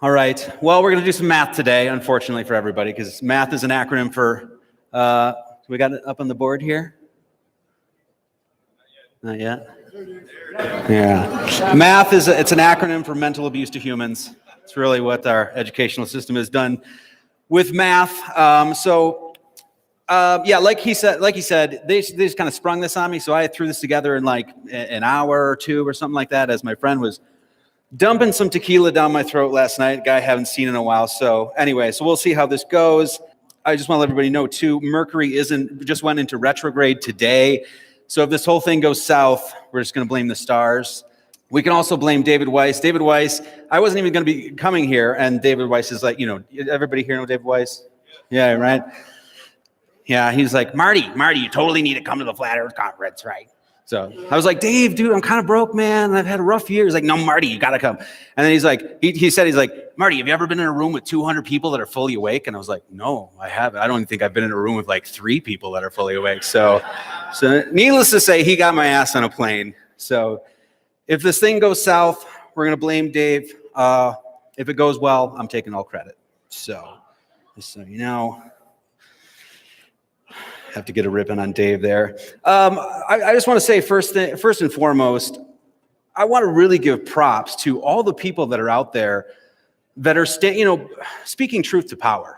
All right. Well, we're going to do some math today, unfortunately for everybody, because math is an acronym for, we got it up on the board here? Not yet? Yeah. Math it's an acronym for mental abuse to humans. It's really what our educational system has done with math. Like he said, they just kind of sprung this on me. So I threw this together in like an hour or two or something like that, as my friend was dumping some tequila down my throat last night. A guy I haven't seen in a while. So anyway, so we'll see how this goes. I just want to let everybody know too, Mercury just went into retrograde today. So if this whole thing goes south, we're just going to blame the stars. We can also blame David Weiss. David Weiss, I wasn't even going to be coming here, and David Weiss is like, everybody here know David Weiss? Yeah, right? Yeah, he's like, Marty, you totally need to come to the Flat Earth Conference, right? So I was like, Dave, dude, I'm kind of broke, man. I've had a rough year. He's like, no, Marty, you got to come. And then he's like, he's like, Marty, have you ever been in a room with 200 people that are fully awake? And I was like, no, I haven't. I don't even think I've been in a room with like 3 people that are fully awake. So needless to say, he got my ass on a plane. So if this thing goes south, we're going to blame Dave. If it goes well, I'm taking all credit. So just so you know. Have to get a ribbon on Dave there. I just want to say first and foremost, I want to really give props to all the people that are out there that are speaking truth to power.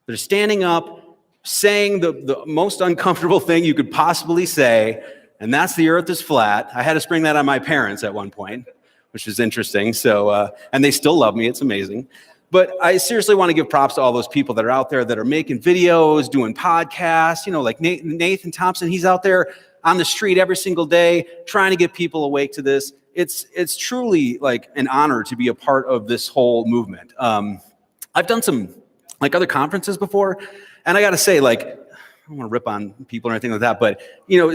They're standing up, saying the most uncomfortable thing you could possibly say, and that's the earth is flat. I had to spring that on my parents at one point, which is interesting. So, and they still love me. It's amazing. But I seriously want to give props to all those people that are out there that are making videos, doing podcasts, like Nathan Thompson. He's out there on the street every single day trying to get people awake to this. It's truly like an honor to be a part of this whole movement. I've done some like other conferences before, and I got to say, like, I don't want to rip on people or anything like that, but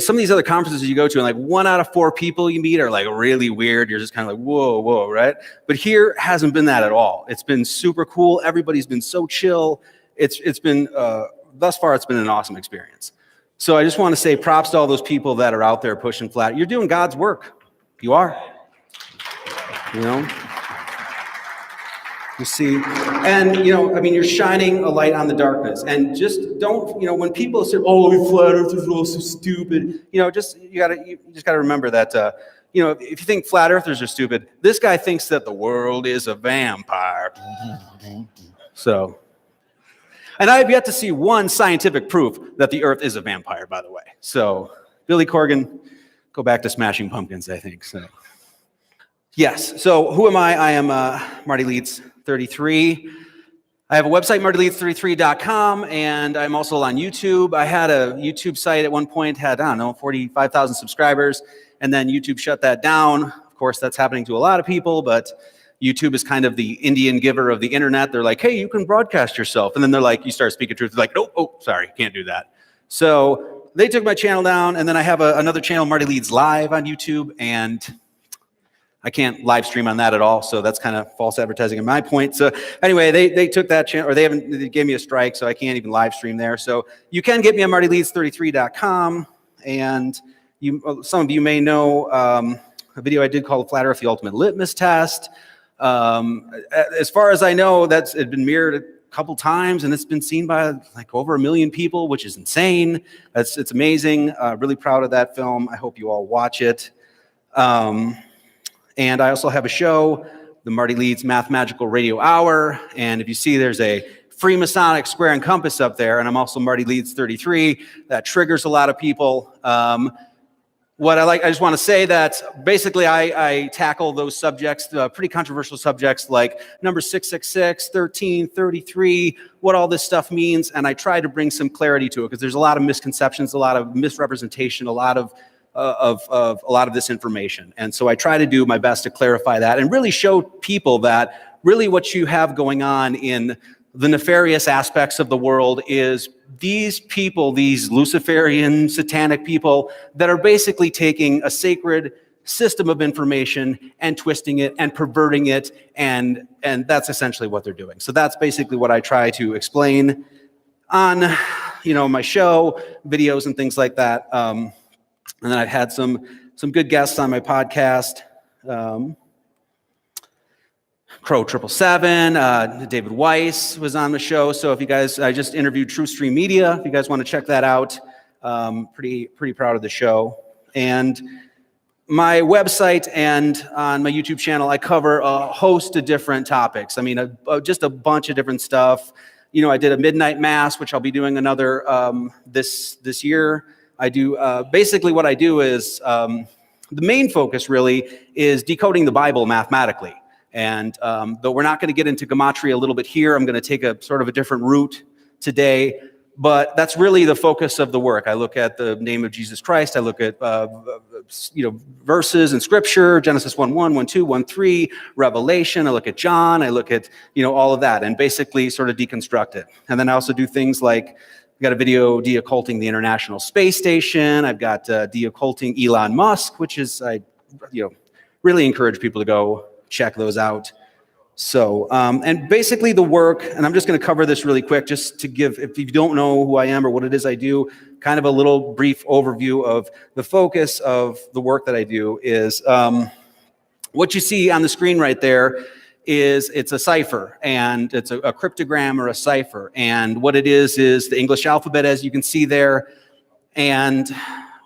some of these other conferences you go to, and like 1 out of 4 people you meet are like really weird. You're just kind of like, whoa, right? But here hasn't been that at all. It's been super cool. Everybody's been so chill. It's been thus far, it's been an awesome experience. So I just want to say props to all those people that are out there pushing flat. You're doing God's work. You are. You see, and you're shining a light on the darkness, and just don't, when people say, "Oh, flat earthers are all so stupid," you just gotta remember that, if you think flat earthers are stupid, this guy thinks that the world is a vampire. So, and I have yet to see one scientific proof that the earth is a vampire, by the way. So, Billy Corgan, go back to Smashing Pumpkins, I think. So, yes. So, who am I? I am Marty Leeds. 33. I have a website, martyleeds33.com, and I'm also on YouTube. I had a YouTube site at one point, had, 45,000 subscribers, and then YouTube shut that down. Of course, that's happening to a lot of people, but YouTube is kind of the Indian giver of the internet. They're like, hey, you can broadcast yourself. And then they're like, you start speaking truth. They're like, oh, sorry, can't do that. So they took my channel down, and then I have another channel, Marty Leeds Live on YouTube, and I can't live stream on that at all, so that's kind of false advertising at my point. So anyway, they took that channel, or they gave me a strike, so I can't even live stream there. So you can get me on martyleeds33.com, and some of you may know a video I did called Flat Earth: The Ultimate Litmus Test. As far as I know, it's been mirrored a couple times, and it's been seen by like over 1 million people, which is insane. It's amazing. Really proud of that film. I hope you all watch it. And I also have a show, the Marty Leeds Math Magical Radio Hour. And if you see, there's a Freemasonic square and compass up there. And I'm also Marty Leeds 33. That triggers a lot of people. I just want to say that basically I tackle those subjects, pretty controversial subjects like number 666, 13, 33, what all this stuff means. And I try to bring some clarity to it because there's a lot of misconceptions, a lot of misrepresentation, a lot of this information. And so I try to do my best to clarify that and really show people that really what you have going on in the nefarious aspects of the world is these people, these Luciferian satanic people that are basically taking a sacred system of information and twisting it and perverting it. And that's essentially what they're doing. So that's basically what I try to explain on, my show, videos and things like that. And then I've had some good guests on my podcast. Crow 777, David Weiss was on the show. So if you guys, I just interviewed True Stream Media. If you guys want to check that out, pretty proud of the show. And my website and on my YouTube channel, I cover a host of different topics. I mean, just a bunch of different stuff. You know, I did a midnight mass, which I'll be doing another this year. I do basically what I do is the main focus really is decoding the Bible mathematically. And though we're not going to get into gematria a little bit here, I'm going to take a sort of a different route today. But that's really the focus of the work. I look at the name of Jesus Christ. I look at verses in Scripture, Genesis 1:1, 1:2, 1:3, Revelation. I look at John. I look at all of that, and basically sort of deconstruct it. And then I also do things like I've got a video deocculting the International Space Station. I've got deocculting Elon Musk, which is I really encourage people to go check those out. So, and basically the work, and I'm just going to cover this really quick, just to give, if you don't know who I am or what it is I do, kind of a little brief overview of the focus of the work that I do is, what you see on the screen right there is it's a cipher, and it's a cryptogram or a cipher. And what it is the English alphabet, as you can see there. And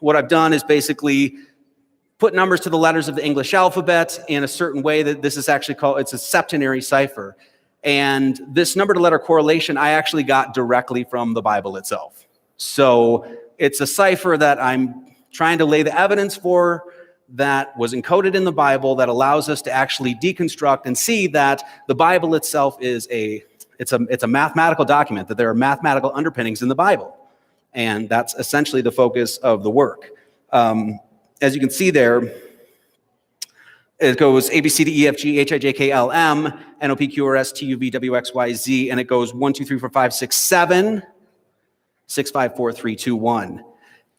what I've done is basically put numbers to the letters of the English alphabet in a certain way that this is actually called, it's a septenary cipher. And this number to letter correlation, I actually got directly from the Bible itself. So it's a cipher that I'm trying to lay the evidence for that was encoded in the Bible that allows us to actually deconstruct and see that the Bible itself is it's a mathematical document, that there are mathematical underpinnings in the Bible. And that's essentially the focus of the work. As you can see there, it goes A, B, C, D, E, F, G, H, I, J, K, L, M, N, O, P, Q, R, S, T, U, V, W, X, Y, Z, and it goes 1, 2, 3, 4, 5, 6, 7, 6, 5, 4, 3, 2, 1,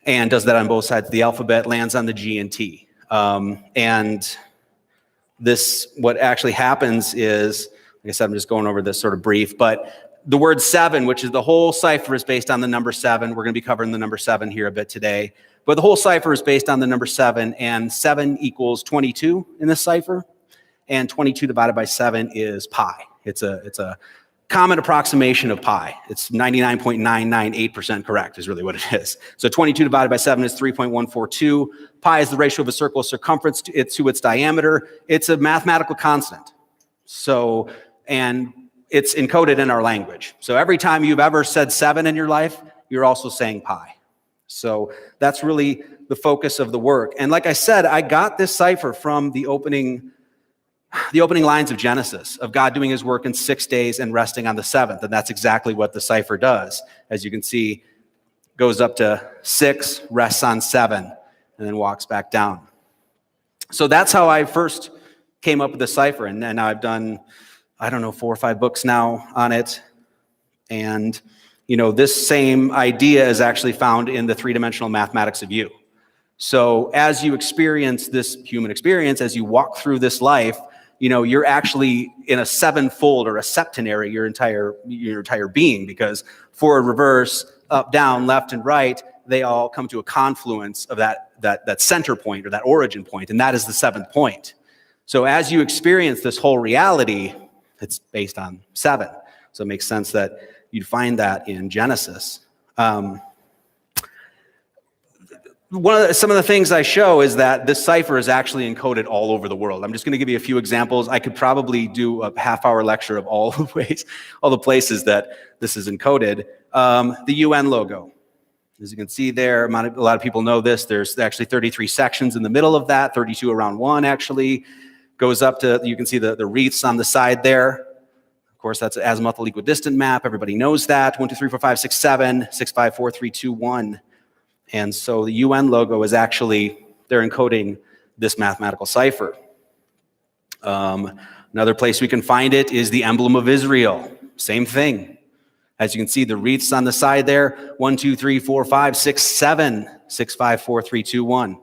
and does that on both sides of the alphabet, lands on the G and T. And this, what actually happens is, like I said, I'm just going over this sort of brief, but the word 7, which is the whole cipher, is based on the number 7. We're going to be covering the number 7 here a bit today. But the whole cipher is based on the number 7, and 7 equals 22 in this cipher, and 22 divided by 7 is pi. It's a common approximation of pi. It's 99.998% correct is really what it is. So 22 divided by 7 is 3.142. Pi is the ratio of a circle's circumference to its diameter. It's a mathematical constant. So, and it's encoded in our language. So every time you've ever said 7 in your life, you're also saying pi. So that's really the focus of the work. And like I said, I got this cipher from the opening lines of Genesis, of God doing his work in 6 days and resting on the 7th. And that's exactly what the cipher does. As you can see, goes up to 6, rests on 7, and then walks back down. So that's how I first came up with the cipher. And now I've done, 4 or 5 books now on it. And this same idea is actually found in the three-dimensional mathematics of you. So as you experience this human experience, as you walk through this life, you're actually in a sevenfold or a septenary, your entire being, because forward, reverse, up, down, left, and right, they all come to a confluence of that center point or that origin point, and that is the 7th point. So as you experience this whole reality, it's based on 7. So it makes sense that you'd find that in Genesis. Some of the things I show is that this cipher is actually encoded all over the world. I'm just going to give you a few examples. I could probably do a half-hour lecture of all the places that this is encoded. The UN logo. As you can see there, a lot of people know this. There's actually 33 sections in the middle of that, 32 around one actually. Goes up to, you can see the wreaths on the side there. Of course, that's an azimuthal equidistant map. Everybody knows that. 1, 2, 3, 4, 5, 6, 7, 6, 5, 4, 3, 2, 1. And so the UN logo is actually, they're encoding this mathematical cipher. Another place we can find it is the emblem of Israel. Same thing. As you can see, the wreaths on the side there, 1, 2, 3, 4, 5, 6, 7, 6, 5, 4, 3, 2, 1.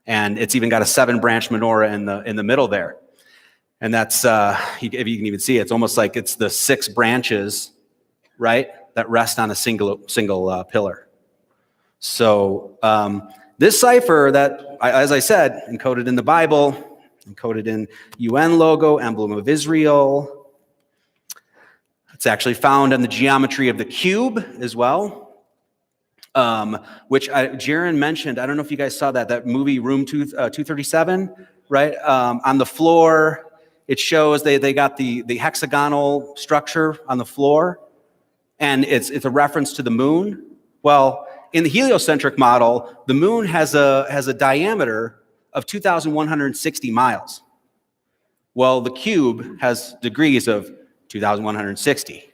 And it's even got a 7-branch menorah in the middle there. And that's, if you can even see it, it's almost like it's the 6 branches, right, that rest on a single pillar. So this cipher that, as I said, encoded in the Bible, encoded in UN logo, emblem of Israel. It's actually found in the geometry of the cube as well, which Jaron mentioned. I don't know if you guys saw that movie Room 237, right? On the floor, it shows they got the hexagonal structure on the floor, and it's a reference to the moon. Well, in the heliocentric model, the moon has a diameter of 2,160 miles. Well, the cube has degrees of 2,160.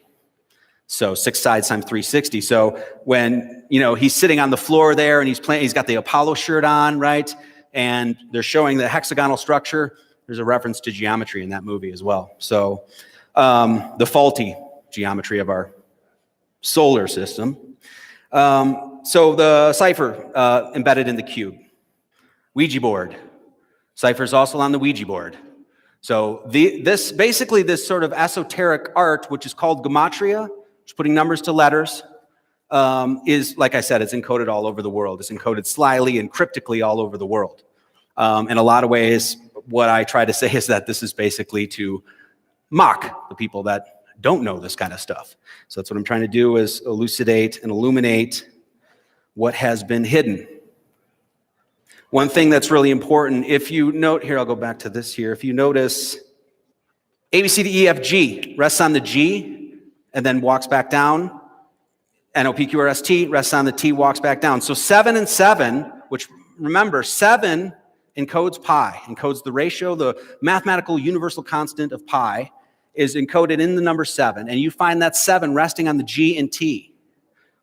So 6 sides times 360. So when, he's sitting on the floor there and he's got the Apollo shirt on, right? And they're showing the hexagonal structure. There's a reference to geometry in that movie as well. So the faulty geometry of our solar system. So the cipher embedded in the cube. Ouija board. Cipher is also on the Ouija board. So this sort of esoteric art, which is called gematria, which is putting numbers to letters, is, like I said, it's encoded all over the world. It's encoded slyly and cryptically all over the world. In a lot of ways, what I try to say is that this is basically to mock the people that don't know this kind of stuff. So that's what I'm trying to do, is elucidate and illuminate what has been hidden. One thing that's really important, if you note here, I'll go back to this here. If you notice, A, B, C, D, E, F, G rests on the G and then walks back down. N, O, P, Q, R, S, T rests on the T, walks back down. So 7 and 7, which remember, 7 encodes pi, encodes the ratio, the mathematical universal constant of pi is encoded in the number 7. And you find that 7 resting on the G and T.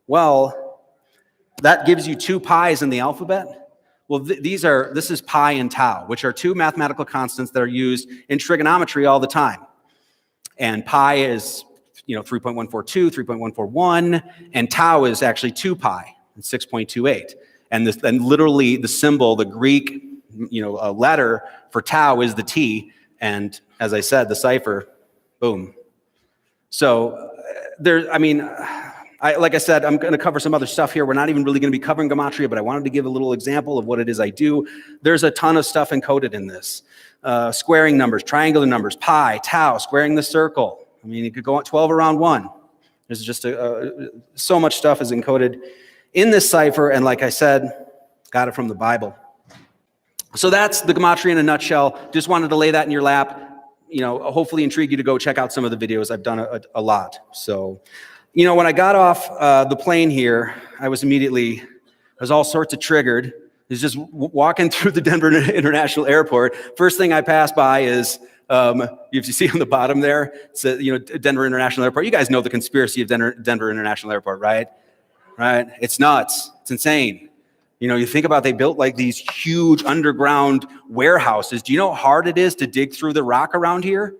Well, that gives you 2 pi's in the alphabet. Well, this is pi and tau, which are 2 mathematical constants that are used in trigonometry all the time. And pi is, 3.142, 3.141, and tau is actually 2 pi, and 6.28. And literally the symbol, the Greek, letter for tau is the T. And as I said, the cipher, boom. So like I said, I'm going to cover some other stuff here. We're not even really going to be covering gematria, but I wanted to give a little example of what it is I do. There's a ton of stuff encoded in this. Squaring numbers, triangular numbers, pi, tau, squaring the circle. You could go at 12 around 1. There's just so much stuff is encoded in this cipher, and like I said, got it from the Bible. So that's the gematria in a nutshell. Just wanted to lay that in your lap. Hopefully intrigue you to go check out some of the videos. I've done a lot. So, when I got off the plane here, I was all sorts of triggered. I was just walking through the Denver International Airport. First thing I passed by is, if you see on the bottom there, it's Denver International Airport. You guys know the conspiracy of Denver International Airport, right? Right? It's nuts. It's insane. You think about, they built like these huge underground warehouses. Do you know how hard it is to dig through the rock around here?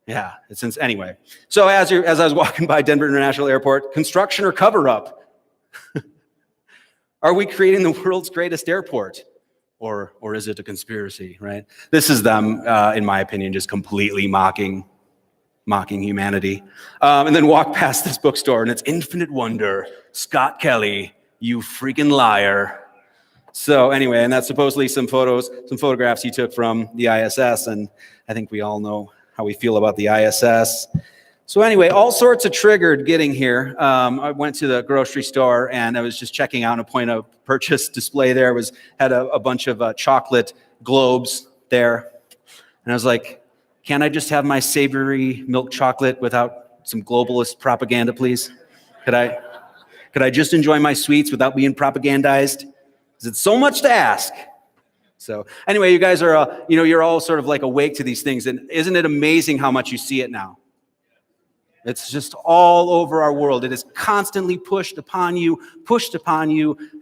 Yeah, anyway. So as I was walking by Denver International Airport, construction or cover up? Are we creating the world's greatest airport? Or is it a conspiracy, right? This is them, in my opinion, just completely mocking humanity. And then walk past this bookstore, and it's Infinite Wonder, Scott Kelly, you freaking liar. So anyway, and that's supposedly some photographs he took from the ISS, and I think we all know how we feel about the ISS. So anyway, all sorts of triggered getting here. I went to the grocery store and I was just checking out a point of purchase display there. Had a bunch of chocolate globes there. And I was like, can't I just have my savory milk chocolate without some globalist propaganda, please? Could I just enjoy my sweets without being propagandized? Is it so much to ask? So anyway, you guys are, you're all sort of like awake to these things. And isn't it amazing how much you see it now? It's just all over our world. It is constantly pushed upon you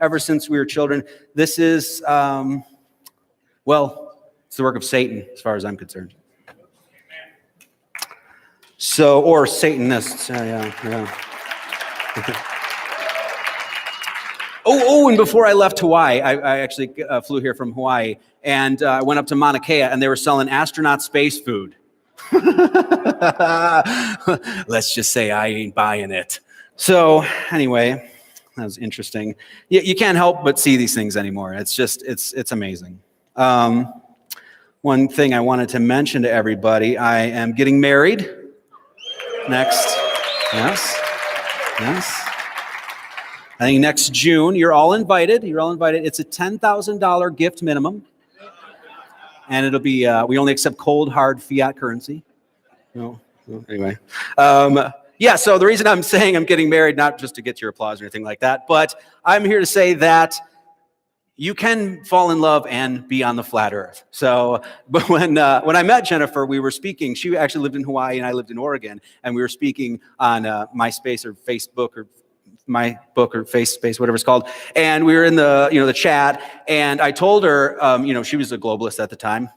ever since we were children. This is, it's the work of Satan as far as I'm concerned. So, or Satanists. Yeah. And before I left Hawaii, I actually flew here from Hawaii, and I went up to Mauna Kea, and they were selling astronaut space food. Let's just say I ain't buying it. So anyway, that was interesting. You can't help but see these things anymore. It's amazing. One one thing I wanted to mention to everybody. I am getting married next. Yes. I think next June. You're all invited. It's a $10,000 gift minimum. And it'll be, we only accept cold, hard fiat currency. No. Anyway. Yeah, so the reason I'm saying I'm getting married, not just to get your applause or anything like that, but I'm here to say that you can fall in love and be on the flat earth. So, but when I met Jennifer, we were speaking. She actually lived in Hawaii and I lived in Oregon, and we were speaking on MySpace or Facebook or my book or face space, whatever it's called. And we were in the chat, and I told her, she was a globalist at the time,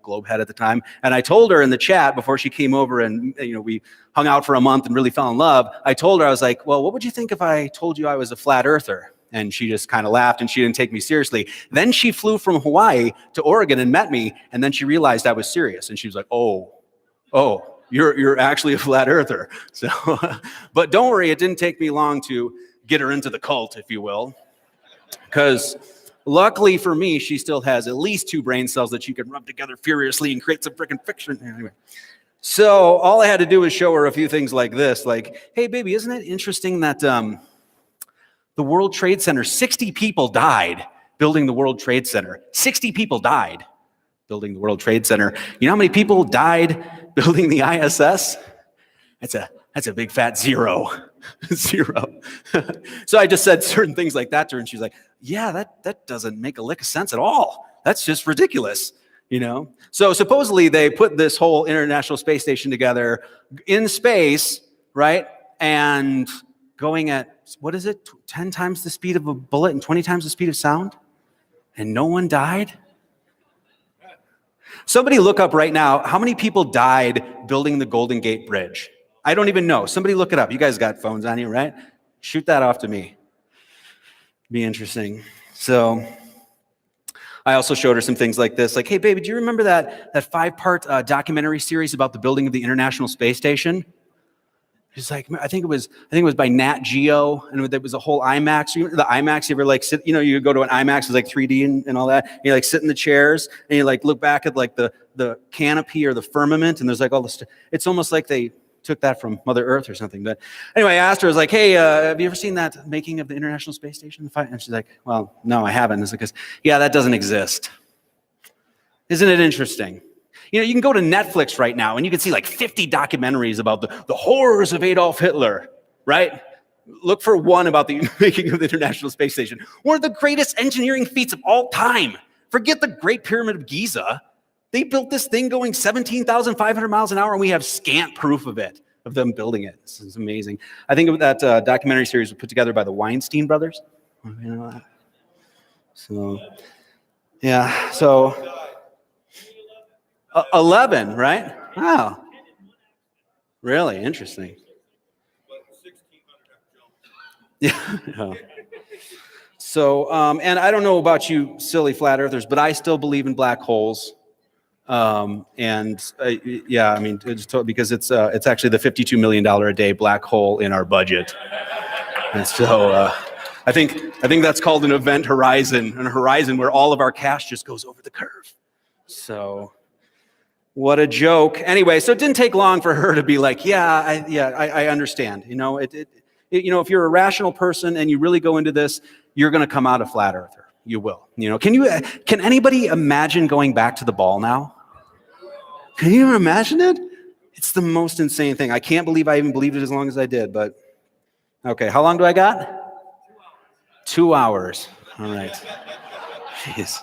globe head at the time. And I told her in the chat before she came over and, we hung out for a month and really fell in love. I told her, I was like, well, what would you think if I told you I was a flat earther? And she just kind of laughed and she didn't take me seriously. Then she flew from Hawaii to Oregon and met me. And then she realized I was serious. And she was like, oh, You're actually a flat earther. So, but don't worry, it didn't take me long to get her into the cult, if you will. Because luckily for me, she still has at least 2 brain cells that she can rub together furiously and create some freaking fiction. Anyway. So all I had to do was show her a few things like this. Like, hey, baby, isn't it interesting that the World Trade Center, 60 people died building the World Trade Center. 60 people died building the World Trade Center. You know how many people died building the ISS? That's a big fat 0. 0. So I just said certain things like that to her, and she's like, yeah, that doesn't make a lick of sense at all. That's just ridiculous, So supposedly they put this whole International Space Station together in space, right? And going at, 10 times the speed of a bullet and 20 times the speed of sound? And no one died? Somebody look up right now, how many people died building the Golden Gate Bridge? I don't even know. Somebody look it up. You guys got phones on you, right? Shoot that off to me. Be interesting. So I also showed her some things like this. Like, hey, baby, do you remember that 5-part documentary series about the building of the International Space Station? She's like, I think it was by Nat Geo, and it was a whole IMAX. The IMAX, you ever sit, you go to an IMAX, it's like 3D and all that. And you sit in the chairs and you look back at the canopy or the firmament, and there's all this. It's almost like they took that from Mother Earth or something. But anyway, I asked her, I was like, hey, have you ever seen that making of the International Space Station? And she's like, well, no, I haven't. It's because, yeah, that doesn't exist. Isn't it interesting? You can go to Netflix right now and you can see 50 documentaries about the horrors of Adolf Hitler, right? Look for one about the making of the International Space Station. One of the greatest engineering feats of all time. Forget the Great Pyramid of Giza. They built this thing going 17,500 miles an hour, and we have scant proof of them building it. This is amazing. I think that documentary series was put together by the Weinstein brothers. You know that? So, yeah, so... 11, right? Wow. Really interesting. Yeah. So, and I don't know about you silly flat earthers, but I still believe in black holes. Because it's actually the $52 million a day black hole in our budget. And so I think that's called an event horizon, a horizon where all of our cash just goes over the curve. So what a joke. Anyway, so it didn't take long for her to be like, I understand. If you're a rational person and you really go into this, you're going to come out a flat earther. You will. Can anybody imagine going back to the ball now? Can you imagine it? It's the most insane thing. I can't believe I even believed it as long as I did, but okay. How long do I got? 2 hours. All right. Jeez.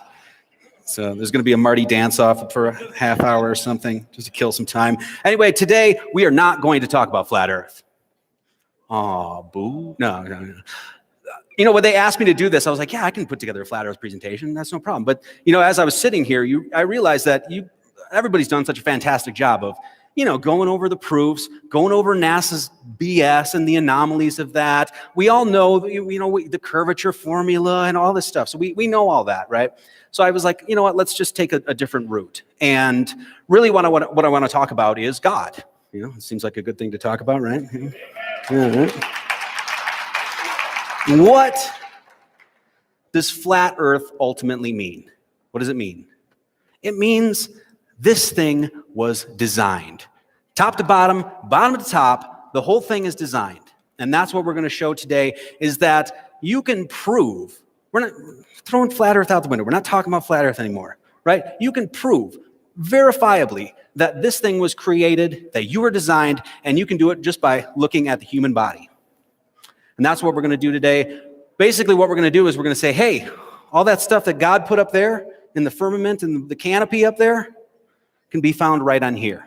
So there's going to be a Marty dance-off for a half hour or something, just to kill some time. Anyway, today we are not going to talk about flat Earth. Oh, boo. No. When they asked me to do this, I was like, yeah, I can put together a flat Earth presentation. That's no problem. But, as I was sitting here, I realized that everybody's done such a fantastic job of, going over the proofs, going over NASA's BS and the anomalies of that. We all know, the curvature formula and all this stuff. So we know all that, right? So I was like, you know what, let's just take a different route. And really what I want to talk about is God. It seems like a good thing to talk about, right? Yeah, right? What does flat Earth ultimately mean? What does it mean? It means this thing was designed. Top to bottom, bottom to top, the whole thing is designed. And that's what we're going to show today, is that you can prove, we're not throwing flat earth out the window, we're not talking about flat earth anymore, right? You can prove verifiably that this thing was created, that you were designed, and you can do it just by looking at the human body. And that's what we're going to do today. Basically, what we're going to do is we're going to say, hey, all that stuff that God put up there in the firmament and the canopy up there can be found right on here.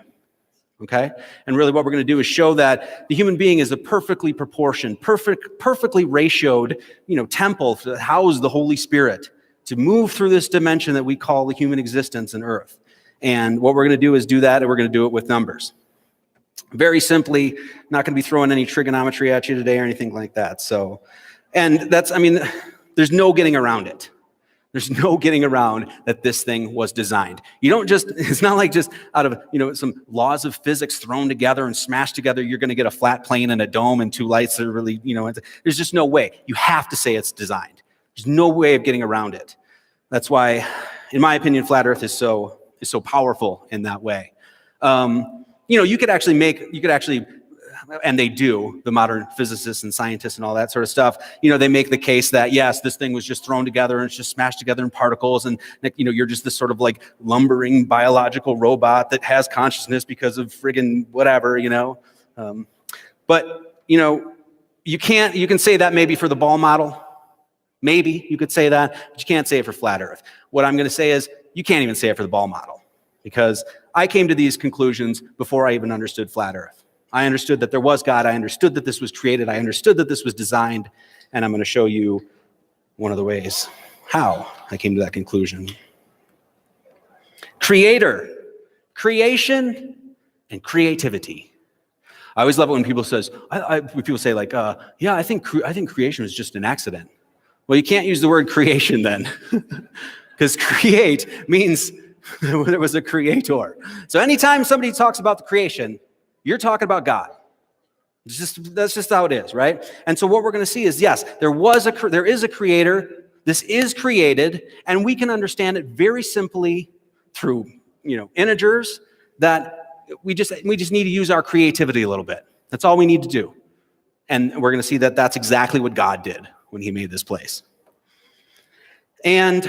Okay? And really what we're going to do is show that the human being is a perfectly proportioned, perfectly ratioed, temple to house the Holy Spirit, to move through this dimension that we call the human existence and earth. And what we're going to do is do that, and we're going to do it with numbers. Very simply, not going to be throwing any trigonometry at you today or anything like that. So, and that's, there's no getting around it. There's no getting around that this thing was designed. You don't just, it's not like just out of, some laws of physics thrown together and smashed together, you're going to get a flat plane and a dome and two lights that are really, there's just no way. You have to say it's designed. There's no way of getting around it. That's why, in my opinion, flat earth is so powerful in that way. You could actually, and they do, the modern physicists and scientists and all that sort of stuff, they make the case that, yes, this thing was just thrown together and it's just smashed together in particles, and, you're just this sort of like lumbering biological robot that has consciousness because of friggin' whatever, But, you can say that maybe for the ball model. Maybe you could say that, but you can't say it for flat earth. What I'm going to say is, you can't even say it for the ball model, because I came to these conclusions before I even understood flat earth. I understood that there was God. I understood that this was created. I understood that this was designed. And I'm going to show you one of the ways how I came to that conclusion. Creator, creation, and creativity. I always love it when people say like, I think creation was just an accident. Well, you can't use the word creation then, because create means there was a creator. So anytime somebody talks about the creation, you're talking about God. That's just how it is, right? And so what we're going to see is, yes, there is a creator. This is created, and we can understand it very simply through, integers, that we just need to use our creativity a little bit. That's all we need to do. And we're going to see that that's exactly what God did when he made this place. And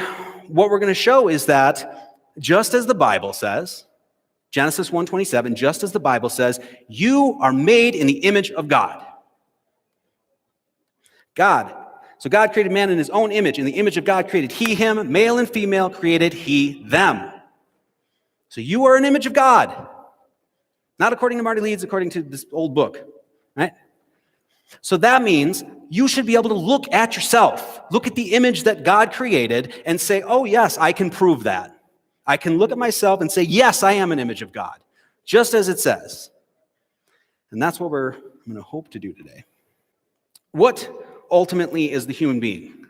what we're going to show is that, just as the Bible says, Genesis 1:27, just as the Bible says, you are made in the image of God. So God created man in his own image. In the image of God created he him, male and female created he them. So you are an image of God. Not according to Marty Leeds, according to this old book, right? So that means you should be able to look at yourself, look at the image that God created and say, oh yes, I can prove that. I can look at myself and say, yes, I am an image of God, just as it says. And that's what I'm going to hope to do today. What ultimately is the human being?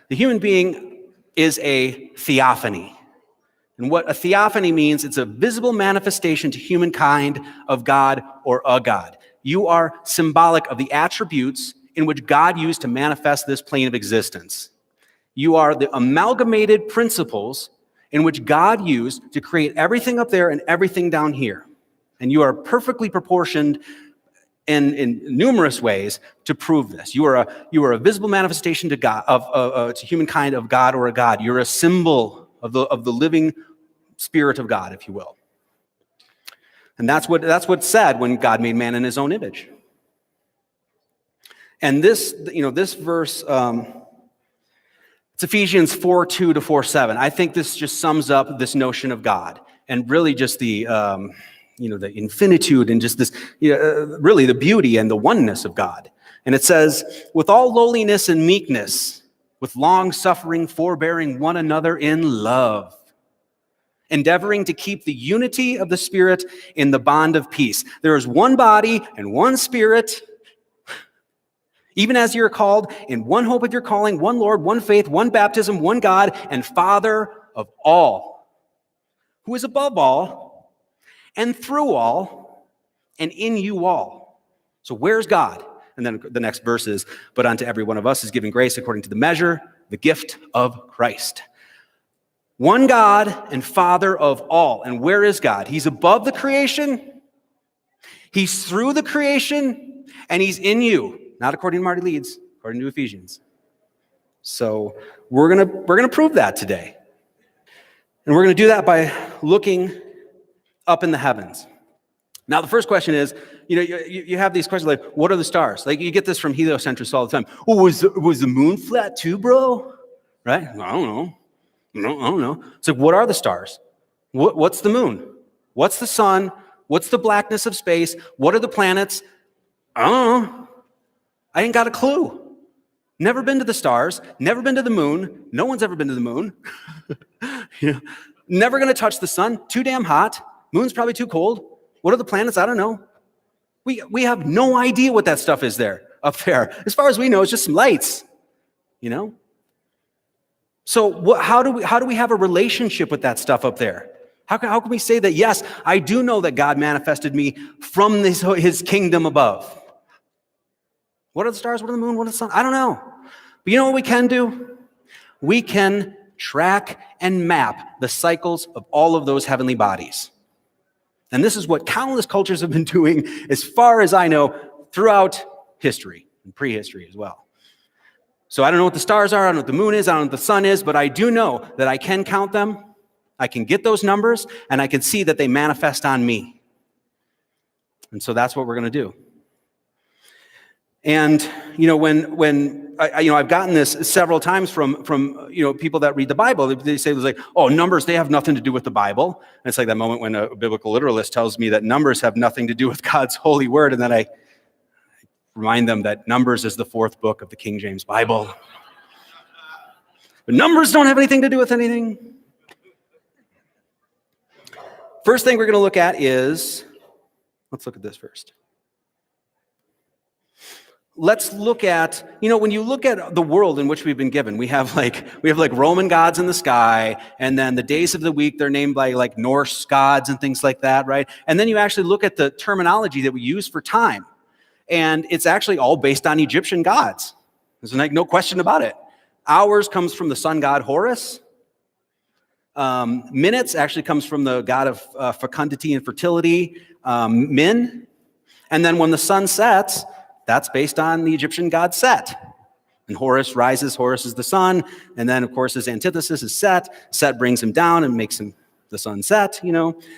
The human being is a theophany. And what a theophany means, it's a visible manifestation to humankind of God or a God. You are symbolic of the attributes in which God used to manifest this plane of existence. You are the amalgamated principles in which God used to create everything up there and everything down here. And you are perfectly proportioned in numerous ways to prove this. You are a visible manifestation to God, to humankind of God or a God. You're a symbol of the living Spirit of God, if you will. And that's what's said when God made man in his own image. And this verse, it's Ephesians 4:2 to 4:7. I think this just sums up this notion of God, and really just the infinitude and just this, really the beauty and the oneness of God. And it says, with all lowliness and meekness, with long suffering, forbearing one another in love, endeavoring to keep the unity of the Spirit in the bond of peace. There is one body and one Spirit, even as you are called, in one hope of your calling, one Lord, one faith, one baptism, one God, and Father of all, who is above all, and through all, and in you all. So where's God? And then the next verse is, but unto every one of us is given grace according to the measure, the gift of Christ. One God and Father of all. And where is God? He's above the creation. He's through the creation, and he's in you. Not according to Marty Leeds, according to Ephesians. So we're gonna prove that today. And we're gonna do that by looking up in the heavens. Now, the first question is, you have these questions like, what are the stars? Like, you get this from heliocentrists all the time. Oh, was the moon flat too, bro? Right? I don't know. I don't know. It's like, what are the stars? What's the moon? What's the sun? What's the blackness of space? What are the planets? I don't know. I ain't got a clue. Never been to the stars. Never been to the moon. No one's ever been to the moon. Never going to touch the sun. Too damn hot. Moon's probably too cold. What are the planets? I don't know. We have no idea what that stuff is up there. As far as we know, it's just some lights, So how do we have a relationship with that stuff up there? How can we say that, yes, I do know that God manifested me from his kingdom above? What are the stars? What are the moon? What are the sun? I don't know. But you know what we can do? We can track and map the cycles of all of those heavenly bodies. And this is what countless cultures have been doing, as far as I know, throughout history and prehistory as well. So I don't know what the stars are, I don't know what the moon is, I don't know what the sun is, but I do know that I can count them, I can get those numbers, and I can see that they manifest on me. And so that's what we're going to do. And when I've gotten this several times from people that read the Bible. They say like, oh, numbers, they have nothing to do with the Bible. And it's like that moment when a biblical literalist tells me that numbers have nothing to do with God's holy word, and then I remind them that Numbers is the fourth book of the King James Bible. But numbers don't have anything to do with anything. First thing we're going to look at is, let's look at this first. Let's look at, when you look at the world in which we've been given, we have like Roman gods in the sky, and then the days of the week, they're named by like Norse gods and things like that, right? And then you actually look at the terminology that we use for time, and it's actually all based on Egyptian gods. There's like no question about it. Hours comes from the sun god Horus. Minutes actually comes from the god of fecundity and fertility, Min. And then when the sun sets, that's based on the Egyptian god Set. And Horus rises, Horus is the sun, and then, of course, his antithesis is Set. Set brings him down and makes him the sun set,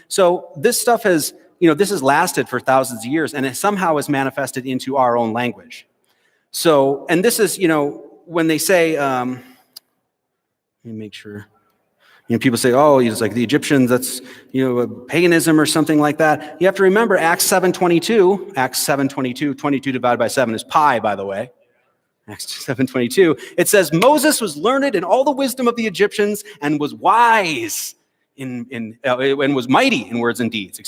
So this stuff has, this has lasted for thousands of years, and it somehow is manifested into our own language. So, and this is, when they say, let me make sure. People say, oh, it's like the Egyptians, that's, paganism or something like that. You have to remember Acts 7:22, 22 divided by 7 is pi, by the way. Acts 7:22, it says, Moses was learned in all the wisdom of the Egyptians and was wise and was mighty in words and deeds,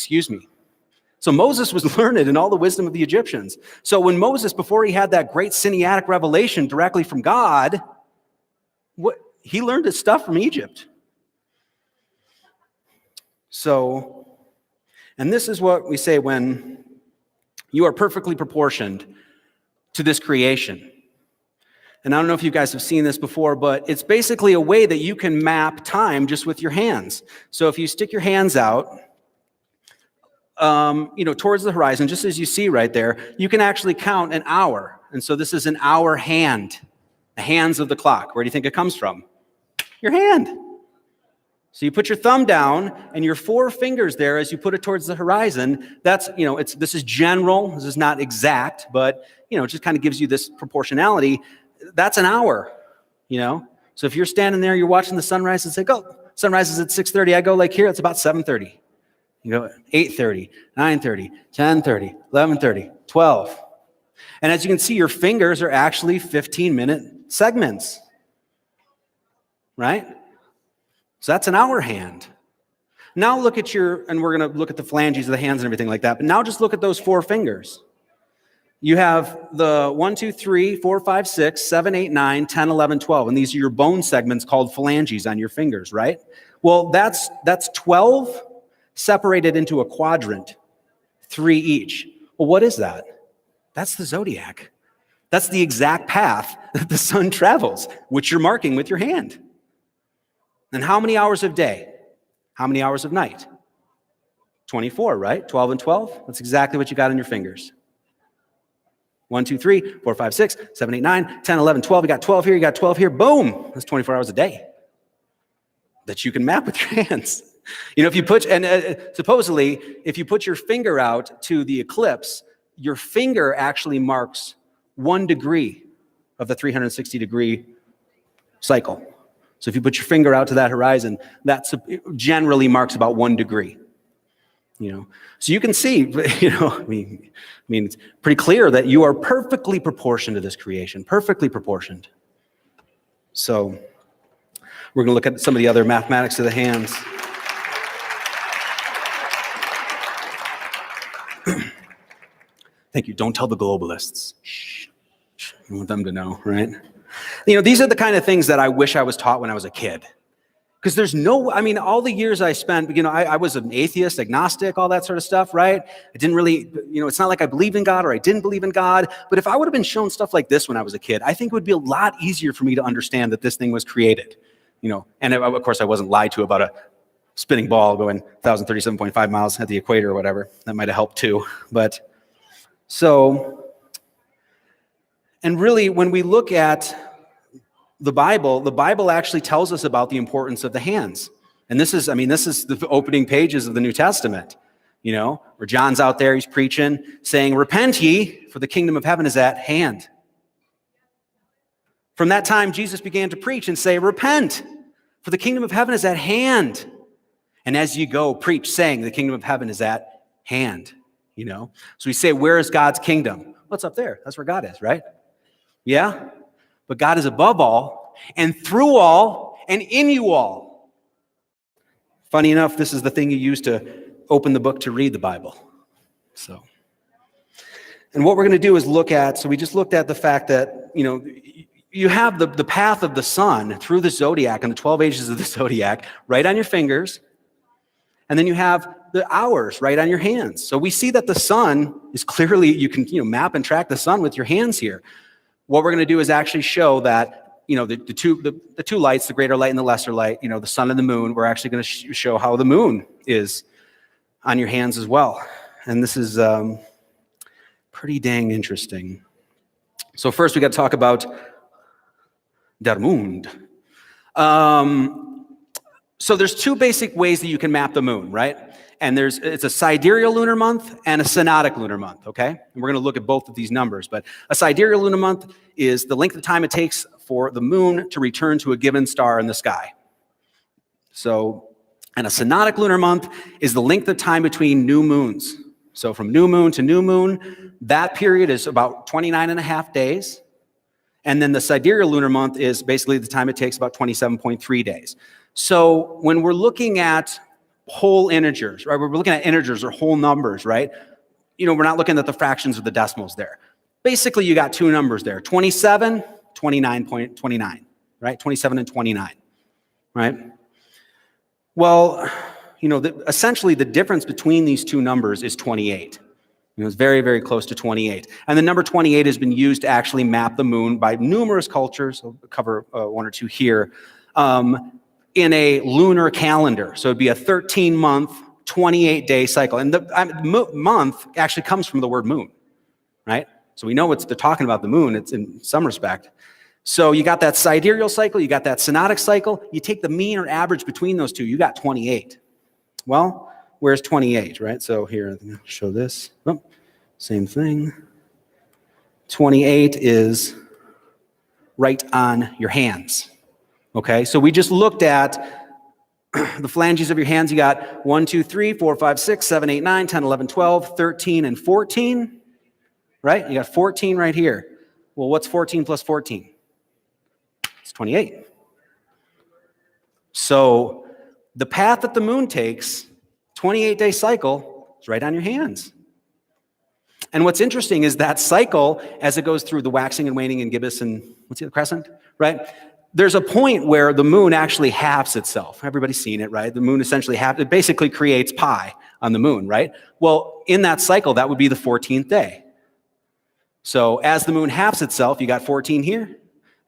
So Moses was learned in all the wisdom of the Egyptians. So when Moses, before he had that great Sinaitic revelation directly from God, he learned his stuff from Egypt. So, and this is what we say when you are perfectly proportioned to this creation. And I don't know if you guys have seen this before, but it's basically a way that you can map time just with your hands. So if you stick your hands out, towards the horizon, just as you see right there, you can actually count an hour. And so this is an hour hand, the hands of the clock. Where do you think it comes from? Your hand. So you put your thumb down and your four fingers there as you put it towards the horizon. That's, this is general. This is not exact, but, it just kind of gives you this proportionality. That's an hour, So if you're standing there, you're watching the sunrise and say, go, sunrise is at 6:30. I go like here, it's about 7:30. You go 8:30, 9:30, 10:30, 11:30, 12. And as you can see, your fingers are actually 15-minute segments, right? So that's an hour hand. Now look at and we're going to look at the phalanges of the hands and everything like that, but now just look at those four fingers. You have the 1, 2, 3, 4, 5, 6, 7, 8, 9, 10, 11, 12, and these are your bone segments called phalanges on your fingers, right? Well, that's 12 separated into a quadrant, 3 each. Well, what is that? That's the zodiac. That's the exact path that the sun travels, which you're marking with your hand. And how many hours of day? How many hours of night? 24, right? 12 and 12. That's exactly what you got on your fingers. 1, 2, 3, 4, 5, 6, 7, 8, 9, 10, 11, 12. You got 12 here, you got 12 here. Boom! That's 24 hours a day that you can map with your hands. If you put, supposedly, if you put your finger out to the eclipse, your finger actually marks 1 degree of the 360-degree cycle. So if you put your finger out to that horizon, that generally marks about 1 degree. So you can see, I mean, it's pretty clear that you are perfectly proportioned to this creation, perfectly proportioned. So we're going to look at some of the other mathematics of the hands. Thank you. Don't tell the globalists. Shh. I want them to know, right? These are the kind of things that I wish I was taught when I was a kid. Because there's all the years I spent, I was an atheist, agnostic, all that sort of stuff, right? I didn't really, it's not like I believed in God or I didn't believe in God. But if I would have been shown stuff like this when I was a kid, I think it would be a lot easier for me to understand that this thing was created. And of course I wasn't lied to about a spinning ball going 1,037.5 miles at the equator or whatever. That might have helped too. And really when we look at the Bible actually tells us about the importance of the hands. And this is the opening pages of the New Testament, where John's out there, he's preaching, saying, "Repent ye, for the kingdom of heaven is at hand." From that time, Jesus began to preach and say, "Repent, for the kingdom of heaven is at hand. And as you go, preach, saying, the kingdom of heaven is at hand." So we say, where is God's kingdom? What's up there? That's where God is, right? Yeah? But God is above all, and through all, and in you all. Funny enough, this is the thing you use to open the book to read the Bible. And what we're going to do is we just looked at the fact that, you have the path of the sun through the zodiac and the 12 ages of the zodiac right on your fingers. And then you have the hours right on your hands. So we see that the sun is clearly, you can map and track the sun with your hands here. What we're going to do is actually show that, the two lights, the greater light and the lesser light, the sun and the moon, we're actually going to show how the moon is on your hands as well. And this is pretty dang interesting. So first we got to talk about der Mond. So there's 2 basic ways that you can map the moon, right? And it's a sidereal lunar month and a synodic lunar month, okay? And we're going to look at both of these numbers. But a sidereal lunar month is the length of time it takes for the moon to return to a given star in the sky. And a synodic lunar month is the length of time between new moons. So from new moon to new moon, that period is about 29 and a half days. And then the sidereal lunar month is basically the time it takes, about 27.3 days. So when we're looking at whole integers, right? We're looking at integers or whole numbers, right? We're not looking at the fractions or the decimals there. Basically, you got 2 numbers there, 27, 29.29, right? 27 and 29, right? Well, essentially the difference between these 2 numbers is 28. It's very, very close to 28. And the number 28 has been used to actually map the moon by numerous cultures. I'll cover 1 or 2 here. In a lunar calendar. So it'd be a 13-month, 28-day cycle. And the month actually comes from the word moon, right? So we know they're talking about the moon. It's in some respect. So you got that sidereal cycle, you got that synodic cycle. You take the mean or average between those 2, you got 28. Well, where's 28, right? So here, I'll show this. Oh, same thing. 28 is right on your hands. Okay, so we just looked at the phalanges of your hands. You got 1, 2, 3, 4, 5, 6, 7, 8, 9, 10, 11, 12, 13, and 14, right? You got 14 right here. Well, what's 14 plus 14? It's 28. So the path that the moon takes, 28-day cycle, is right on your hands. And what's interesting is that cycle, as it goes through the waxing and waning and gibbous and, the crescent, right? There's a point where the moon actually halves itself. Everybody's seen it, right? The moon essentially it basically creates pi on the moon, right? Well, in that cycle, that would be the 14th day. So as the moon halves itself, you got 14 here, and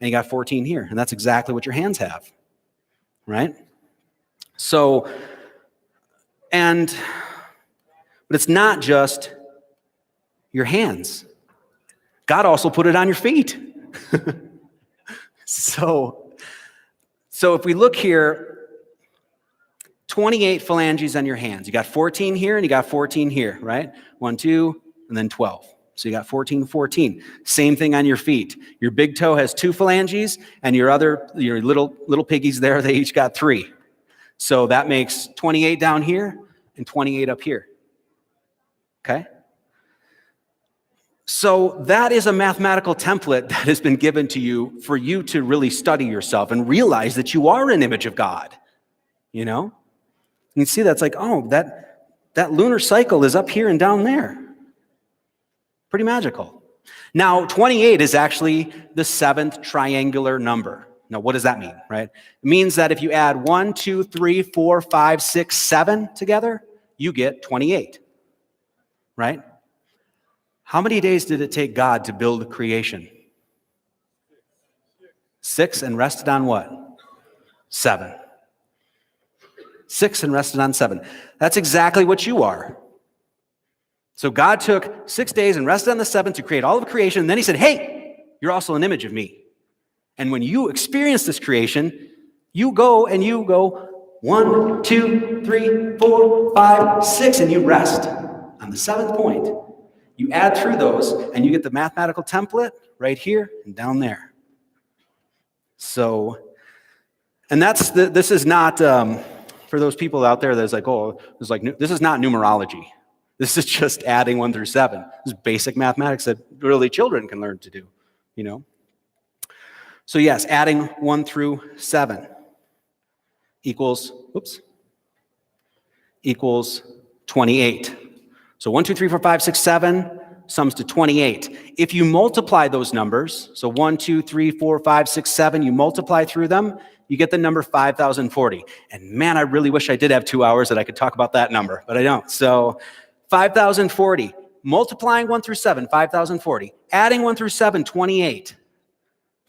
you got 14 here. And that's exactly what your hands have, right? So, but it's not just your hands. God also put it on your feet. So if we look here, 28 phalanges on your hands. You got 14 here and you got 14 here, right? 1, 2, and then 12. So you got 14, 14. Same thing on your feet. Your big toe has 2 phalanges, and your little piggies there, they each got 3. So that makes 28 down here and 28 up here. Okay? So that is a mathematical template that has been given to you for you to really study yourself and realize that you are an image of God. You know? You can see that's like, oh, that lunar cycle is up here and down there. Pretty magical. Now, 28 is actually the 7th triangular number. Now, what does that mean, right? It means that if you add 1, 2, 3, 4, 5, 6, 7 together, you get 28, right? How many days did it take God to build creation? 6, and rested on what? 7. 6 and rested on 7. That's exactly what you are. So God took 6 days and rested on the 7th to create all of creation. And then he said, hey, you're also an image of me. And when you experience this creation, you go 1, 2, 3, 4, 5, 6, and you rest on the 7th point. You add through those, and you get the mathematical template right here and down there. So, and this is not, for those people out there that's like, oh, this is not numerology. This is just adding 1 through 7. This is basic mathematics that really children can learn to do, you know. So yes, adding 1 through 7 equals 28. So 1, 2, 3, 4, 5, 6, 7 sums to 28. If you multiply those numbers, so 1, 2, 3, 4, 5, 6, 7, you multiply through them, you get the number 5,040. And man, I really wish I did have 2 hours that I could talk about that number, but I don't. So 5,040, multiplying 1 through 7, 5,040. Adding 1 through 7, 28.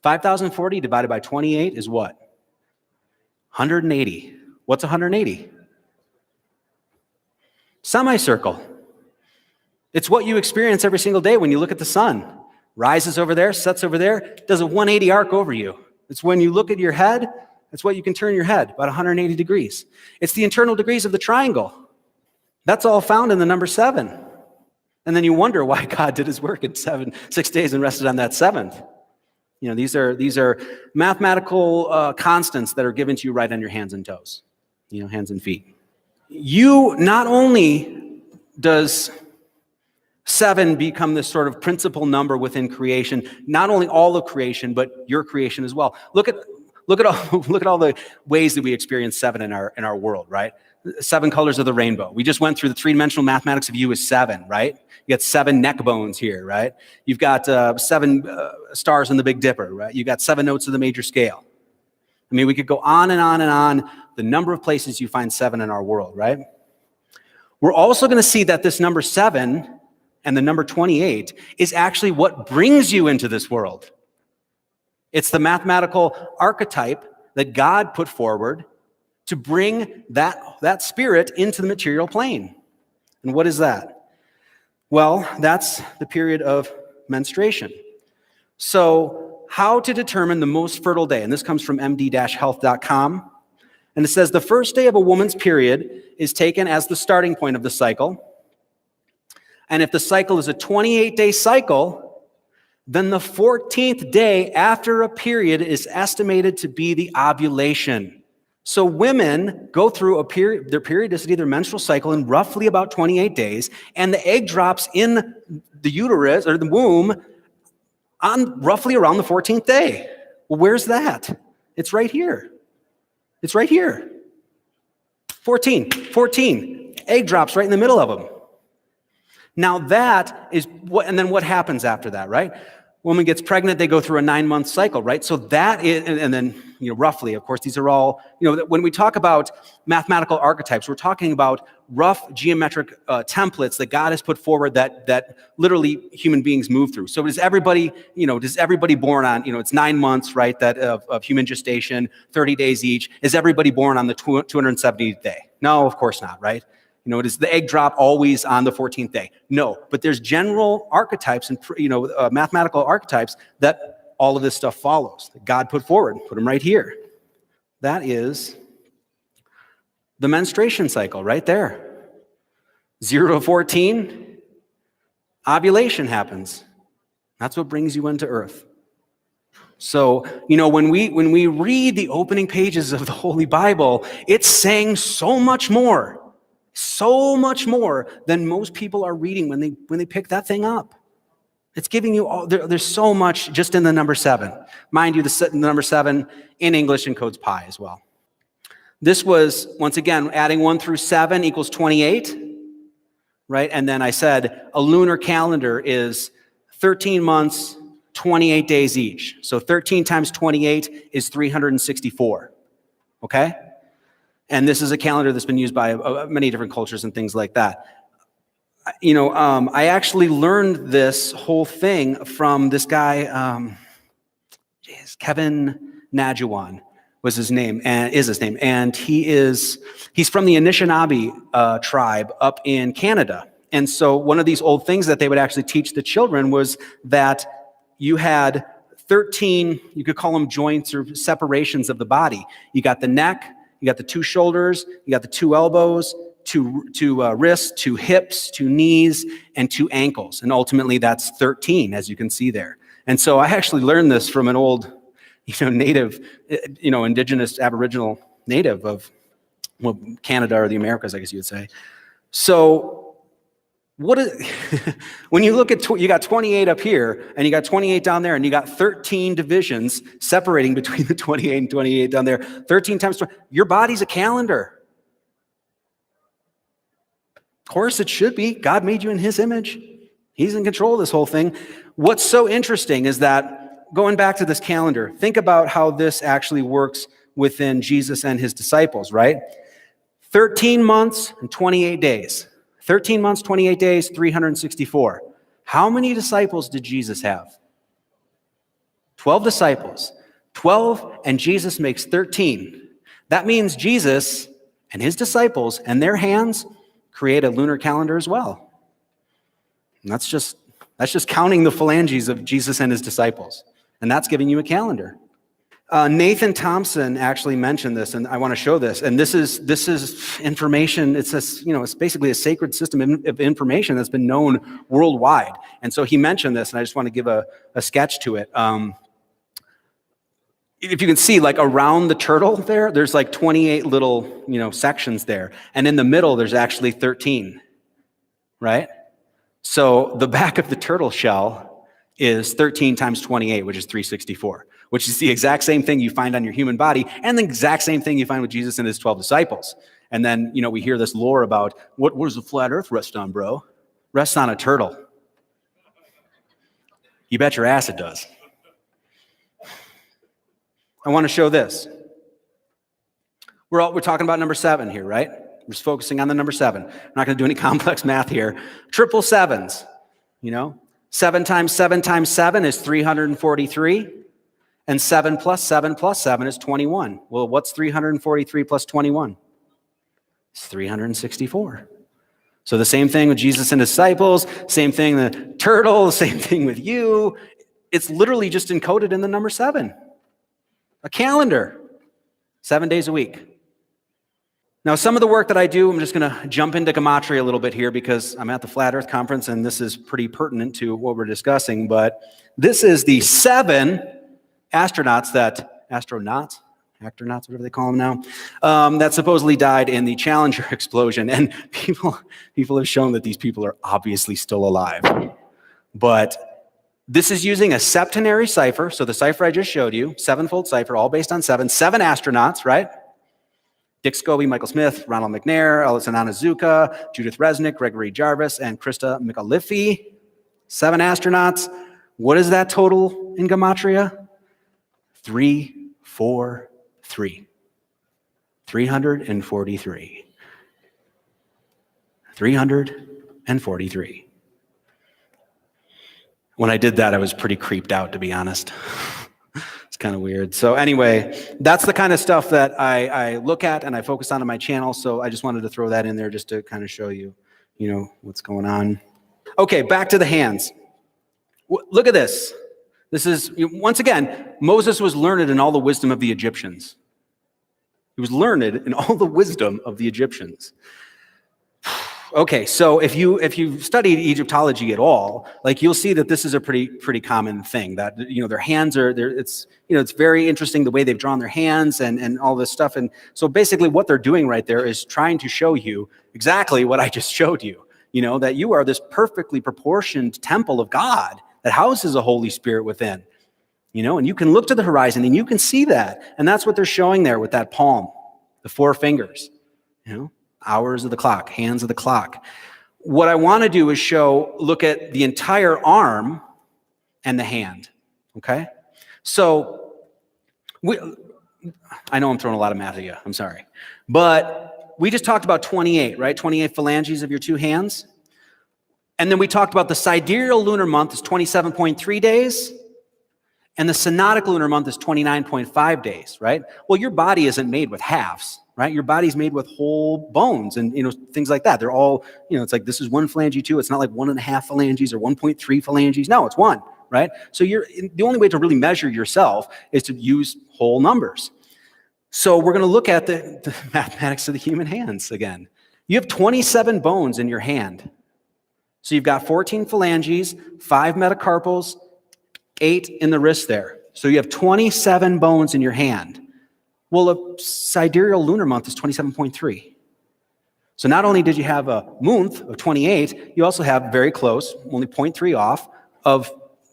5,040 divided by 28 is what? 180. What's 180? Semicircle. It's what you experience every single day when you look at the sun. Rises over there, sets over there, does a 180 arc over you. It's when you look at your head, that's what you can turn your head, about 180 degrees. It's the internal degrees of the triangle. That's all found in the number 7. And then you wonder why God did his work in 6 days and rested on that 7th. You know, these are mathematical constants that are given to you right on your hands and toes, you know, hands and feet. You not only does 7 become this sort of principal number within creation, not only all of creation, but your creation as well. Look at all the ways that we experience 7 in our world, right? 7 colors of the rainbow. We just went through the 3-dimensional mathematics of U is 7, right? You got 7 neck bones here, right? You've got 7 stars in the Big Dipper, right? You got 7 notes of the major scale. I mean, we could go on and on and on, the number of places you find 7 in our world, right? We're also going to see that this number 7 and the number 28 is actually what brings you into this world. It's the mathematical archetype that God put forward to bring that spirit into the material plane. And what is that? Well, that's the period of menstruation. So how to determine the most fertile day? And this comes from md-health.com. And it says the first day of a woman's period is taken as the starting point of the cycle. And if the cycle is a 28-day cycle, then the 14th day after a period is estimated to be the ovulation. So women go through their periodicity, their menstrual cycle, in roughly about 28 days, and the egg drops in the uterus or the womb on roughly around the 14th day. Well, where's that? It's right here. It's right here. 14. Egg drops right in the middle of them. Now that is what, and then what happens after that, right? Woman gets pregnant, they go through a 9-month cycle, right? So that is, and then, roughly, of course, these are all, when we talk about mathematical archetypes, we're talking about rough geometric templates that God has put forward that literally human beings move through. So does everybody born on, it's 9 months, right, that of human gestation, 30 days each. Is everybody born on the 270th day? No, of course not, right? Does the egg drop always on the 14th day? No, but there's general archetypes and, mathematical archetypes that all of this stuff follows, that God put forward. Put them right here. That is the menstruation cycle right there. 0 to 14, ovulation happens. That's what brings you into earth. So, when we read the opening pages of the Holy Bible, it's saying so much more than most people are reading when they pick that thing up. It's giving you all, there's so much just in the number 7. Mind you, the number 7 in English encodes pi as well. This was, once again, adding 1 through 7 equals 28, right? And then I said a lunar calendar is 13 months, 28 days each. So 13 times 28 is 364, okay? And this is a calendar that's been used by many different cultures and things like that. I actually learned this whole thing from this guy, Kevin Najuan was his name, and is his name. And he's from the Anishinaabe tribe up in Canada. And so one of these old things that they would actually teach the children was that you had 13, you could call them joints or separations of the body. You got the neck, you got the 2 shoulders, you got the 2 elbows, 2 wrists, 2 hips, 2 knees, and 2 ankles. And ultimately that's 13, as you can see there. And so I actually learned this from an old, native, indigenous Aboriginal native of Canada or the Americas, I guess you would say. So when you look at, you got 28 up here, and you got 28 down there, and you got 13 divisions separating between the 28 and 28 down there, 13 times 20, your body's a calendar. Of course it should be. God made you in his image. He's in control of this whole thing. What's so interesting is that, going back to this calendar, think about how this actually works within Jesus and his disciples, right? 13 months and 28 days. 13 months, 28 days, 364. How many disciples did Jesus have? 12 disciples. 12, and Jesus makes 13. That means Jesus and his disciples and their hands create a lunar calendar as well. And that's just counting the phalanges of Jesus and his disciples. And that's giving you a calendar. Nathan Thompson actually mentioned this, and I want to show this. And this is information. It's basically a sacred system of information that's been known worldwide. And so he mentioned this, and I just want to give a sketch to it. If you can see, like around the turtle there's like 28 little, sections there, and in the middle there's actually 13, right? So the back of the turtle shell is 13 times 28, which is 364. Which is the exact same thing you find on your human body and the exact same thing you find with Jesus and his 12 disciples. And then, we hear this lore about, what does the flat earth rest on, bro? Rests on a turtle. You bet your ass it does. I want to show this. We're talking about number 7 here, right? We're just focusing on the number 7. I'm not going to do any complex math here. Triple sevens, 7 times 7 times 7 is 343. And 7 plus 7 plus 7 is 21. Well, what's 343 plus 21? It's 364. So the same thing with Jesus and disciples, same thing the turtle, same thing with you. It's literally just encoded in the number 7. A calendar, 7 days a week. Now, some of the work that I do, I'm just going to jump into gematria a little bit here because I'm at the Flat Earth Conference and this is pretty pertinent to what we're discussing. But this is the 7 astronauts, whatever they call them now, that supposedly died in the Challenger explosion. And people have shown that these people are obviously still alive. But this is using a septenary cipher. So the cipher I just showed you, 7-fold cipher, all based on 7 astronauts, right? Dick Scobie, Michael Smith, Ronald McNair, Ellison Onizuka, Judith Resnick, Gregory Jarvis, and Krista McAuliffe. 7 astronauts. What is that total in gematria? 343. 343. 343. When I did that, I was pretty creeped out, to be honest. It's kind of weird. So anyway, that's the kind of stuff that I look at and I focus on my channel. So I just wanted to throw that in there just to kind of show you, what's going on. Okay, back to the hands. Look at this. This is, once again, Moses was learned in all the wisdom of the Egyptians. He was learned in all the wisdom of the Egyptians. Okay, so if you've studied Egyptology at all, like you'll see that this is a pretty common thing. That their hands are there. It's very interesting the way they've drawn their hands and all this stuff. And so basically, what they're doing right there is trying to show you exactly what I just showed you. That you are this perfectly proportioned temple of God that houses a Holy Spirit within. And you can look to the horizon and you can see that, and that's what they're showing there with that palm, the 4 fingers. Hours of the clock, hands of the clock. What I want to do is look at the entire arm and the hand, okay? So, I know I'm throwing a lot of math at you, I'm sorry. But we just talked about 28, right? 28 phalanges of your 2 hands. And then we talked about the sidereal lunar month is 27.3 days, and the synodic lunar month is 29.5 days, right? Well, your body isn't made with halves. Right? Your body's made with whole bones and, things like that. They're all, it's like, this is 1 phalange 2. It's not like 1.5 phalanges or 1.3 phalanges. No, it's 1, right? So the only way to really measure yourself is to use whole numbers. So we're going to look at the mathematics of the human hands again. You have 27 bones in your hand. So you've got 14 phalanges, 5 metacarpals, 8 in the wrist there. So you have 27 bones in your hand. Well, a sidereal lunar month is 27.3. So not only did you have a month of 28, you also have very close, only 0.3 off, of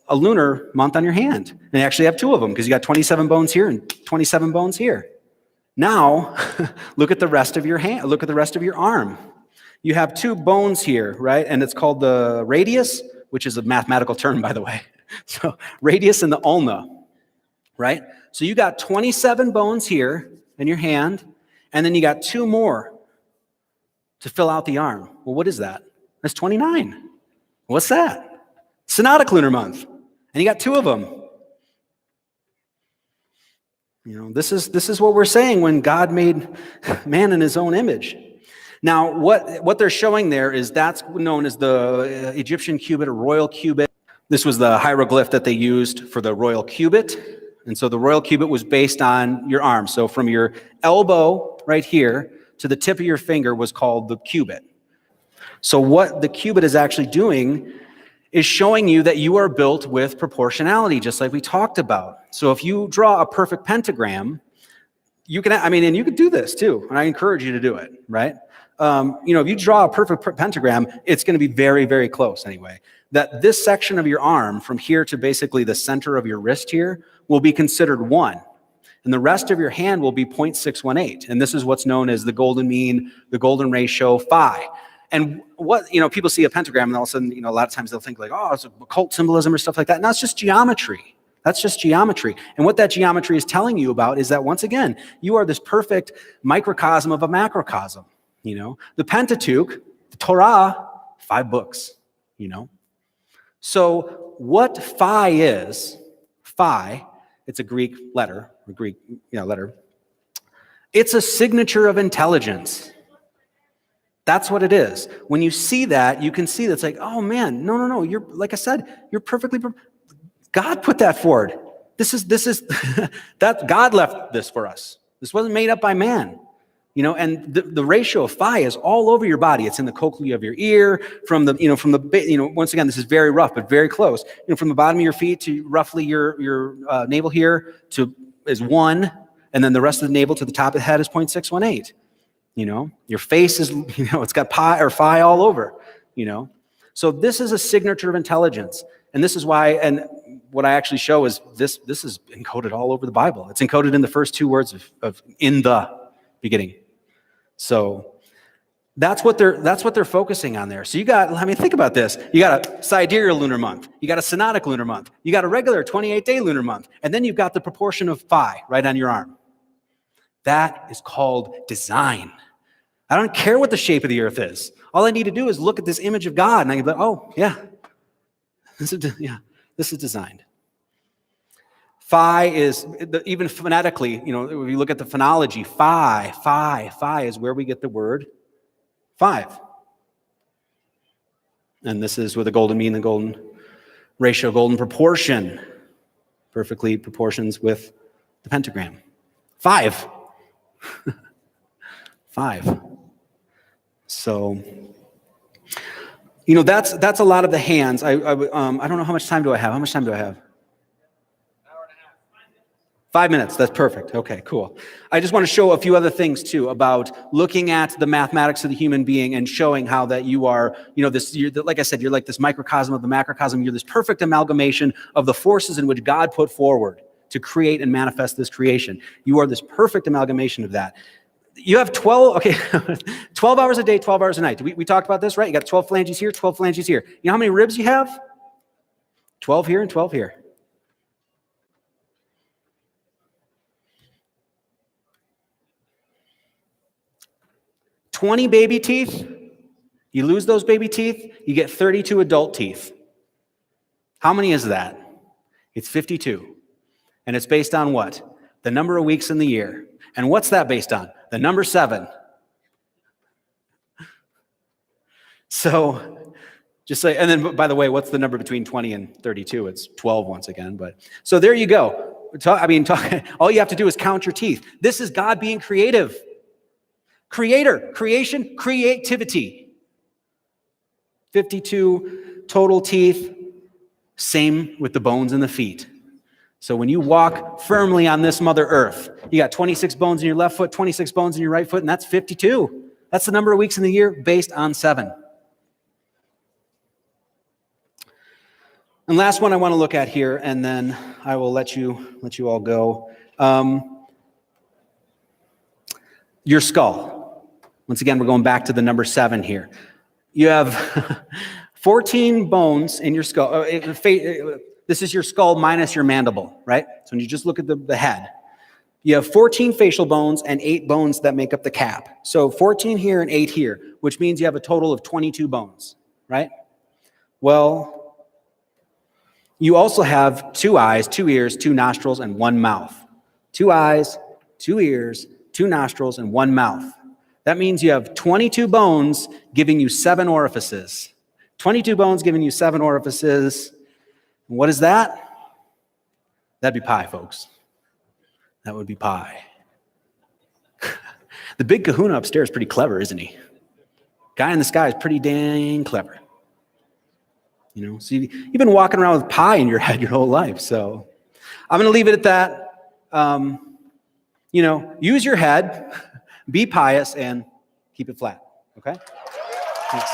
a lunar month on your hand. And you actually have 2 of them because you got 27 bones here and 27 bones here. Now, look at the rest of your hand. Look at the rest of your arm. You have 2 bones here, right? And it's called the radius, which is a mathematical term, by the way. So radius and the ulna, right? So you got 27 bones here in your hand, and then you got 2 more to fill out the arm. Well, what is that? That's 29. What's that? Synodic lunar month. And you got 2 of them. This is what we're saying when God made man in his own image. Now, what they're showing there is that's known as the Egyptian cubit or royal cubit. This was the hieroglyph that they used for the royal cubit. And so the royal cubit was based on your arm. So from your elbow right here to the tip of your finger was called the cubit. So what the cubit is actually doing is showing you that you are built with proportionality, just like we talked about. So if you draw a perfect pentagram, you can, and you could do this too, and I encourage you to do it, right? If you draw a perfect pentagram, it's going to be very, very close anyway. That this section of your arm from here to basically the center of your wrist here will be considered 1. And the rest of your hand will be 0.618. And this is what's known as the golden mean, the golden ratio, phi. And what, people see a pentagram and all of a sudden, a lot of times they'll think like, oh, it's occult symbolism or stuff like that. And that's just geometry. That's just geometry. And what that geometry is telling you about is that, once again, you are this perfect microcosm of a macrocosm. The Pentateuch, the Torah, 5 books, So what phi is, it's a Greek letter, letter. It's a signature of intelligence. That's what it is. When you see that, you can see that's like, oh man, no. You're, like I said, you're perfectly. God put that forward. This is that God left this for us. This wasn't made up by man. And the ratio of phi is all over your body. It's in the cochlea of your ear, once again, this is very rough, but very close. From the bottom of your feet to roughly your navel here is 1, and then the rest of the navel to the top of the head is 0.618. Your face is, it's got pi or phi all over, So this is a signature of intelligence. And this is why, and what I actually show is this is encoded all over the Bible. It's encoded in the first 2 words of in the beginning. So That's what they're focusing on there. So think about this. You got a sidereal lunar month. You got a synodic lunar month. You got a regular 28-day lunar month. And then you've got the proportion of phi right on your arm. That is called design. I don't care what the shape of the earth is. All I need to do is look at this image of God and I can be like, oh, yeah, this is designed. Phi is, even phonetically, if you look at the phonology, phi is where we get the word 5. And this is with the golden mean, the golden ratio, golden proportion. Perfectly proportions with the pentagram. 5. 5. So, that's a lot of the hands. I don't know how much time do I have. How much time do I have? 5 minutes, that's perfect. Okay, cool. I just want to show a few other things too about looking at the mathematics of the human being and showing how that you are, like I said, you're like this microcosm of the macrocosm. You're this perfect amalgamation of the forces in which God put forward to create and manifest this creation. You are this perfect amalgamation of that. You have 12 hours a day, 12 hours a night. We talked about this, right? You got 12 phalanges here, 12 phalanges here. You know how many ribs you have? 12 here and 12 here. 20 baby teeth, you lose those baby teeth, you get 32 adult teeth. How many is that? It's 52. And it's based on what? The number of weeks in the year. And what's that based on? The number 7. So, just say, and then, by the way, what's the number between 20 and 32? It's 12 once again. So there you go. All you have to do is count your teeth. This is God being creative. Creator, creation, creativity. 52 total teeth, same with the bones in the feet. So when you walk firmly on this Mother Earth, you got 26 bones in your left foot, 26 bones in your right foot, and that's 52. That's the number of weeks in the year based on 7. And last one I want to look at here, and then I will let you all go. Your skull. Once again, we're going back to the number 7 here. You have 14 bones in your skull. This is your skull minus your mandible, right? So when you just look at the head, you have 14 facial bones and 8 bones that make up the cap. So 14 here and 8 here, which means you have a total of 22 bones, right? Well, you also have 2 eyes, 2 ears, 2 nostrils, and 1 mouth. 2 eyes, 2 ears, 2 nostrils, and 1 mouth. That means you have 22 bones giving you 7 orifices. 22 bones giving you 7 orifices. What is that? That'd be pi, folks. That would be pi. The big kahuna upstairs is pretty clever, isn't he? Guy in the sky is pretty dang clever. So you've been walking around with pi in your head your whole life. So I'm going to leave it at that. Use your head. Be pious and keep it flat, okay? Thanks.